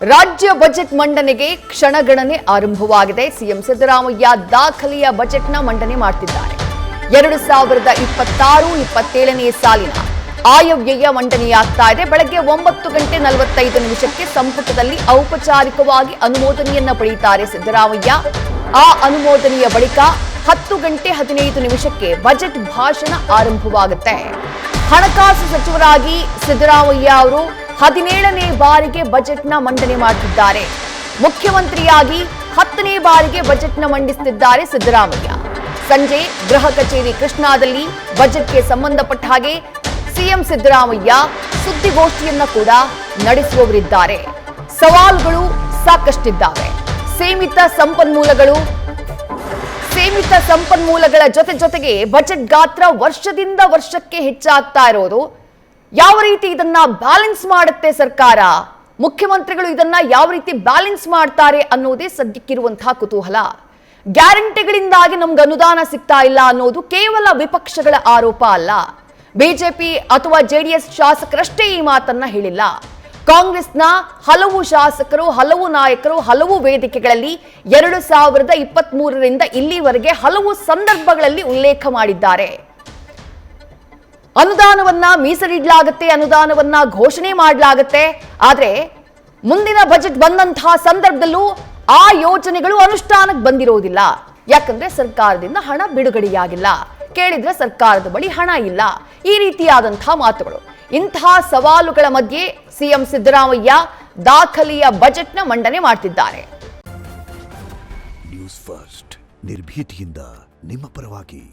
ರಾಜ್ಯ ಬಜೆಟ್ ಮಂಡನೆಗೆ ಕ್ಷಣಗಣನೆ ಆರಂಭವಾಗಿದೆ. ಸಿಎಂ ಸಿದ್ದರಾಮಯ್ಯ ದಾಖಲೆಯ ಬಜೆಟ್ನ ಮಂಡನೆ ಮಾಡ್ತಿದ್ದಾರೆ. 2026-27ನೇ ಸಾಲಿನ ಆಯವ್ಯಯ ಮಂಡನೆಯಾಗ್ತಾ ಇದೆ. ಬೆಳಗ್ಗೆ 9:45 ಸಂಪುಟದಲ್ಲಿ ಔಪಚಾರಿಕವಾಗಿ ಅನುಮೋದನೆಯನ್ನ ಪಡೆಯುತ್ತಾರೆ ಸಿದ್ದರಾಮಯ್ಯ. ಆ ಅನುಮೋದನೆಯ ಬಳಿಕ 10:15 ಬಜೆಟ್ ಭಾಷಣ ಆರಂಭವಾಗುತ್ತೆ. ಹಣಕಾಸು ಸಚಿವರಾಗಿ ಸಿದ್ದರಾಮಯ್ಯ ಅವರು 17ನೇ ಬಾರಿಗೆ ಬಜೆಟ್ನ ಮಂಡನೆ ಮಾಡುತ್ತಿದ್ದಾರೆ. ಮುಖ್ಯಮಂತ್ರಿಯಾಗಿ 10ನೇ ಬಾರಿಗೆ ಬಜೆಟ್ನ ಮಂಡಿಸುತ್ತಿದ್ದಾರೆ ಸಿದ್ದರಾಮಯ್ಯ. ಸಂಜೆ ಗೃಹ ಕಚೇರಿ ಕೃಷ್ಣಾದಲ್ಲಿ ಬಜೆಟ್ಗೆ ಸಂಬಂಧಪಟ್ಟ ಹಾಗೆ ಸಿಎಂ ಸಿದ್ದರಾಮಯ್ಯ ಸುದ್ದಿಗೋಷ್ಠಿಯನ್ನ ಕೂಡ ನಡೆಸುವವರಿದ್ದಾರೆ. ಸವಾಲುಗಳು ಸಾಕಷ್ಟಿದ್ದಾವೆ. ಸೀಮಿತ ಸಂಪನ್ಮೂಲಗಳ ಜೊತೆಗೆ ಬಜೆಟ್ ಗಾತ್ರ ವರ್ಷದಿಂದ ವರ್ಷಕ್ಕೆ ಹೆಚ್ಚಾಗ್ತಾ ಇರೋದು. ಯಾವ ರೀತಿ ಇದನ್ನ ಬ್ಯಾಲೆನ್ಸ್ ಮಾಡುತ್ತೆ ಸರ್ಕಾರ, ಮುಖ್ಯಮಂತ್ರಿಗಳು ಇದನ್ನ ಯಾವ ರೀತಿ ಬ್ಯಾಲೆನ್ಸ್ ಮಾಡ್ತಾರೆ ಅನ್ನೋದೇ ಸದ್ಯಕ್ಕಿರುವಂತಹ ಕುತೂಹಲ. ಗ್ಯಾರಂಟಿಗಳಿಂದಾಗಿ ನಮ್ಗೆ ಅನುದಾನ ಸಿಗ್ತಾ ಇಲ್ಲ ಅನ್ನೋದು ಕೇವಲ ವಿಪಕ್ಷಗಳ ಆರೋಪ ಅಲ್ಲ. ಬಿಜೆಪಿ ಅಥವಾ ಜೆಡಿಎಸ್ ಶಾಸಕರಷ್ಟೇ ಈ ಮಾತನ್ನ ಹೇಳಿಲ್ಲ. ಕಾಂಗ್ರೆಸ್ನ ಹಲವು ಶಾಸಕರು, ಹಲವು ನಾಯಕರು, ಹಲವು ವೇದಿಕೆಗಳಲ್ಲಿ 2023ರಿಂದ ಇಲ್ಲಿವರೆಗೆ ಹಲವು ಸಂದರ್ಭಗಳಲ್ಲಿ ಉಲ್ಲೇಖ ಮಾಡಿದ್ದಾರೆ. ಅನುದಾನವನ್ನ ಮೀಸಲಿಡಲಾಗುತ್ತೆ, ಅನುದಾನವನ್ನ ಘೋಷಣೆ ಮಾಡಲಾಗುತ್ತೆ. ಆದ್ರೆ ಮುಂದಿನ ಬಜೆಟ್ ಬಂದಂತಹ ಸಂದರ್ಭದಲ್ಲೂ ಆ ಯೋಜನೆಗಳು ಅನುಷ್ಠಾನಕ್ಕೆ ಬಂದಿರೋದಿಲ್ಲ. ಯಾಕಂದ್ರೆ ಸರ್ಕಾರದಿಂದ ಹಣ ಬಿಡುಗಡೆಯಾಗಿಲ್ಲ, ಕೇಳಿದ್ರೆ ಸರ್ಕಾರದ ಬಳಿ ಹಣ ಇಲ್ಲ. ಈ ರೀತಿಯಾದಂತಹ ಮಾತುಗಳು. ಇಂತಹ ಸವಾಲುಗಳ ಮಧ್ಯೆ ಸಿಎಂ ಸಿದ್ದರಾಮಯ್ಯ ದಾಖಲೆಯ ಬಜೆಟ್ನ ಮಂಡನೆ ಮಾಡ್ತಿದ್ದಾರೆ. ನ್ಯೂಸ್ ಫಸ್ಟ್ ನಿರ್ಭೀತಿಯಿಂದ ನಿಮ್ಮ ಪರವಾಗಿ.